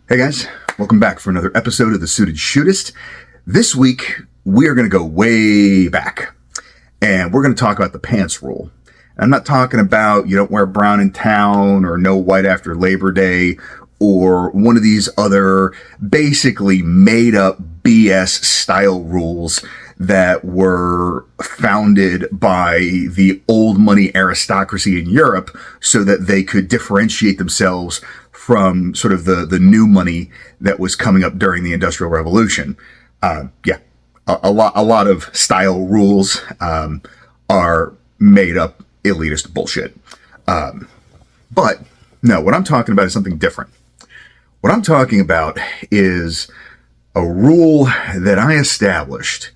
Hey guys, welcome back for another episode of The Suited Shootist. This week, we are going to go way back, and we're going to talk about the pants rule. I'm not talking about you don't wear brown in town or no white after Labor Day or one of these other basically made up BS style rules that were founded by the old money aristocracy in Europe so that they could differentiate themselves from sort of the new money that was coming up during the Industrial Revolution. A lot of style rules are made up elitist bullshit. But no, what I'm talking about is something different. What I'm talking about is a rule that I established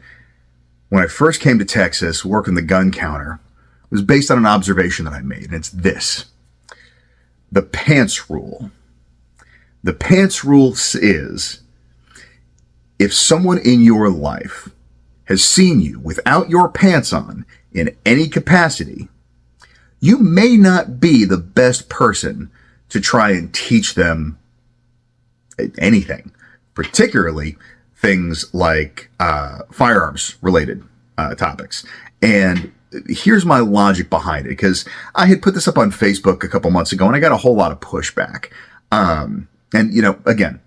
when I first came to Texas working the gun counter. It was based on an observation that I made, and it's this. The pants rule. The pants rule is, if someone in your life has seen you without your pants on in any capacity, you may not be the best person to try and teach them anything, particularly things like firearms related topics. And here's my logic behind it, because I had put this up on Facebook a couple months ago and I got a whole lot of pushback. And, you know, again,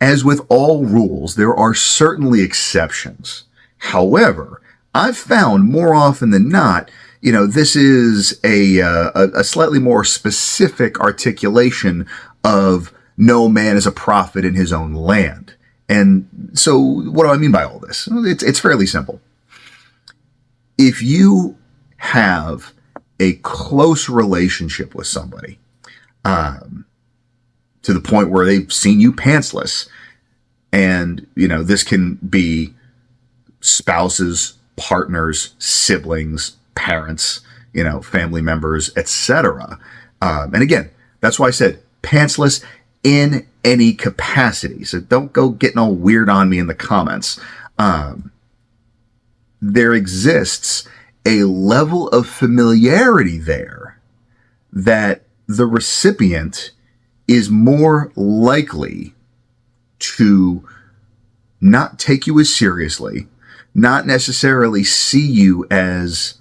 as with all rules, there are certainly exceptions. However, I've found more often than not, you know, this is a slightly more specific articulation of no man is a prophet in his own land. And so what do I mean by all this? It's fairly simple. If you have a close relationship with somebody, to the point where they've seen you pantsless, and, you know, this can be spouses, partners, siblings, parents, you know, family members, etc. And again, that's why I said pantsless in any capacity. So don't go getting all weird on me in the comments. There exists a level of familiarity there that the recipient is more likely to not take you as seriously, not necessarily see you as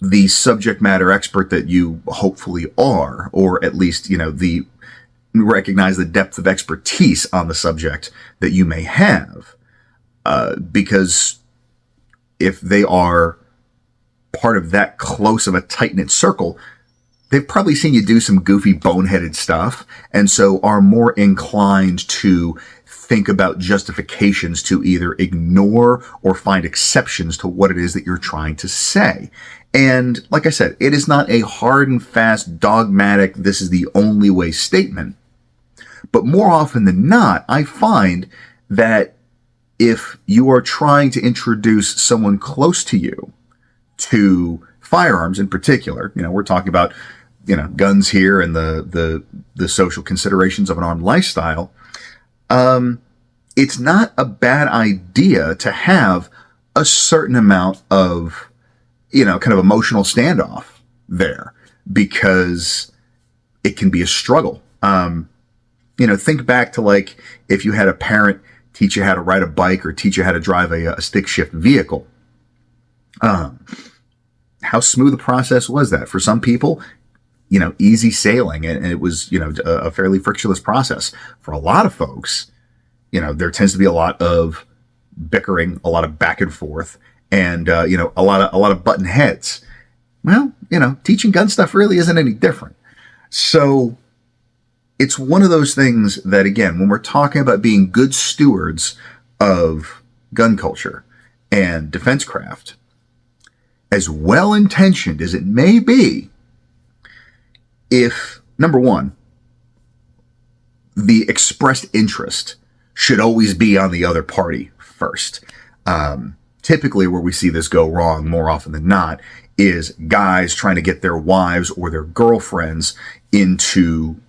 the subject matter expert that you hopefully are, or at least, you know, recognize the depth of expertise on the subject that you may have. Because if they are part of that close of a tight-knit circle, they've probably seen you do some goofy, boneheaded stuff, and so are more inclined to think about justifications to either ignore or find exceptions to what it is that you're trying to say. And like I said, it is not a hard and fast, dogmatic, this is the only way statement. But more often than not, I find that if you are trying to introduce someone close to you to firearms in particular, you know, we're talking about, you know, guns here and the social considerations of an armed lifestyle, it's not a bad idea to have a certain amount of, you know, kind of emotional standoff there, because it can be a struggle. You know, think back to, like, if you had a parent teach you how to ride a bike or teach you how to drive a stick shift vehicle. How smooth a process was that? For some people, you know, easy sailing, and it was, you know, a fairly frictionless process. For a lot of folks, you know, there tends to be a lot of bickering, a lot of back and forth, and you know, a lot of button heads. Well, you know, teaching gun stuff really isn't any different. So it's one of those things that, again, when we're talking about being good stewards of gun culture and defense craft, as well-intentioned as it may be, if, number one, the expressed interest should always be on the other party first. Typically where we see this go wrong more often than not is guys trying to get their wives or their girlfriends into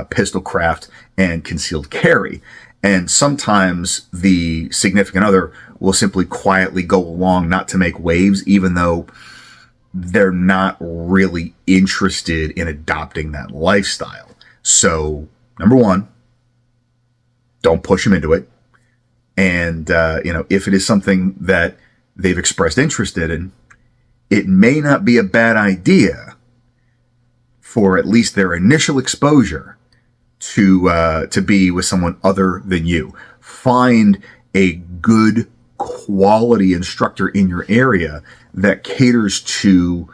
pistol craft and concealed carry. And sometimes the significant other will simply quietly go along, not to make waves, even though they're not really interested in adopting that lifestyle. So, number one, don't push them into it. And, if it is something that they've expressed interest in, it may not be a bad idea for at least their initial exposure to be with someone other than you. Find a good quality instructor in your area that caters to,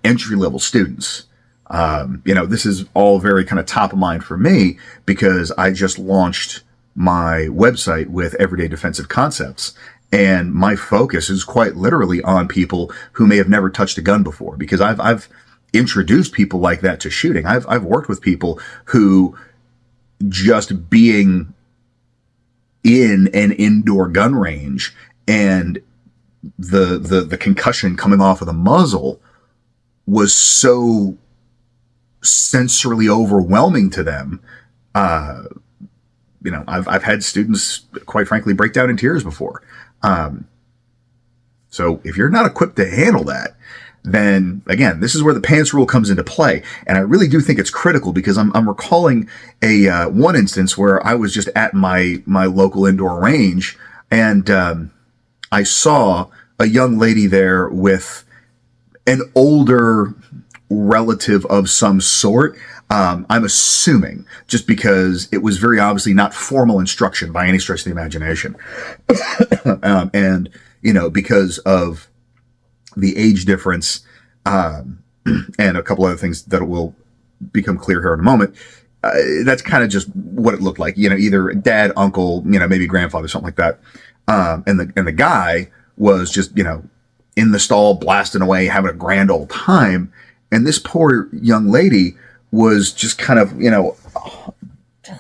entry-level students. This is all very kind of top of mind for me because I just launched my website with Everyday Defensive Concepts. And my focus is quite literally on people who may have never touched a gun before, because I've introduced people like that to shooting. I've worked with people who just being in an indoor gun range and the concussion coming off of the muzzle was so sensorily overwhelming to them. I've had students, quite frankly, break down in tears before. So if you're not equipped to handle that, then again, this is where the pants rule comes into play. And I really do think it's critical, because I'm recalling one instance where I was just at my local indoor range, and I saw a young lady there with an older relative of some sort. I'm assuming, just because it was very obviously not formal instruction by any stretch of the imagination. And, because of the age difference, and a couple other things that will become clear here in a moment, that's kind of just what it looked like. Either dad, uncle, maybe grandfather, something like that. And the guy was just, in the stall, blasting away, having a grand old time. And this poor young lady was just kind of,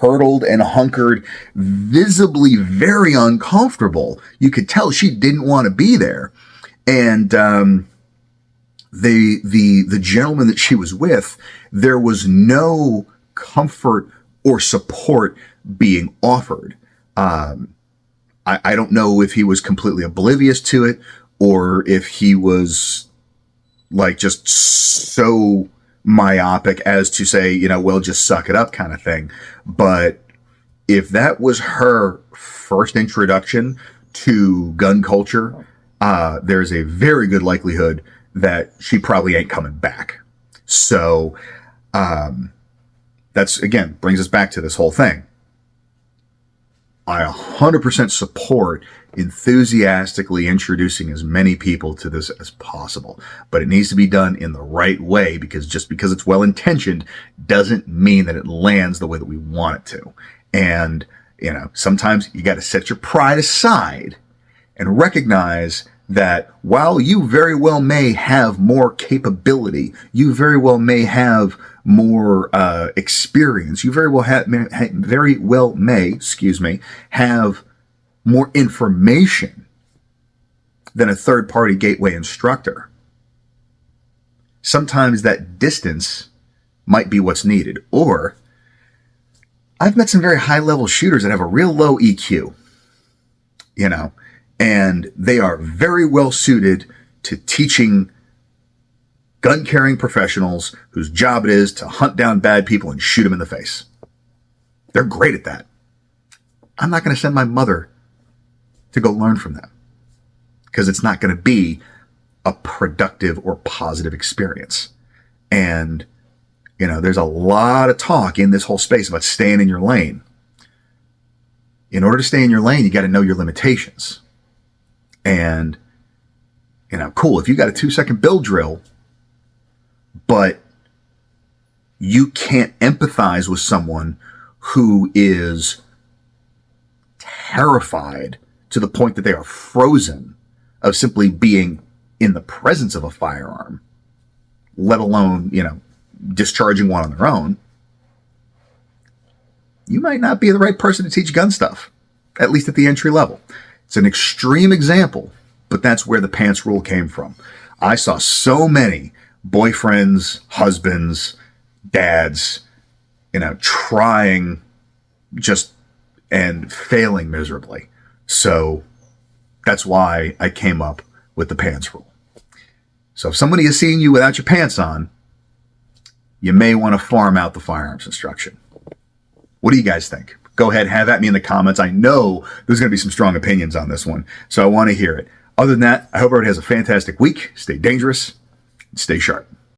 hurtled and hunkered, visibly very uncomfortable. You could tell she didn't want to be there. And the gentleman that she was with, there was no comfort or support being offered. I don't know if he was completely oblivious to it, or if he was like just so myopic as to say, well, just suck it up kind of thing. But if that was her first introduction to gun culture, there's a very good likelihood that she probably ain't coming back. So that's, again, brings us back to this whole thing. I 100% support enthusiastically introducing as many people to this as possible, but it needs to be done in the right way, because just because it's well intentioned doesn't mean that it lands the way that we want it to. And, sometimes you got to set your pride aside and recognize that while you very well may have more capability, you very well may have more experience, you very well may have more information than a third-party gateway instructor. Sometimes that distance might be what's needed. Or I've met some very high-level shooters that have a real low EQ, and they are very well suited to teaching gun-carrying professionals whose job it is to hunt down bad people and shoot them in the face. They're great at that. I'm not going to send my mother to go learn from them, because it's not going to be a productive or positive experience. And, there's a lot of talk in this whole space about staying in your lane. In order to stay in your lane, you got to know your limitations. And, cool, if you got a 2-second build drill, but you can't empathize with someone who is terrified to the point that they are frozen of simply being in the presence of a firearm, let alone, discharging one on their own, you might not be the right person to teach gun stuff, at least at the entry level. It's an extreme example, but that's where the pants rule came from. I saw so many boyfriends, husbands, dads, trying just and failing miserably. So that's why I came up with the pants rule. So if somebody is seeing you without your pants on, you may want to farm out the firearms instruction. What do you guys think? go ahead, have at me in the comments. I know there's going to be some strong opinions on this one, so I want to hear it. Other than that, I hope everybody has a fantastic week. Stay dangerous, stay sharp.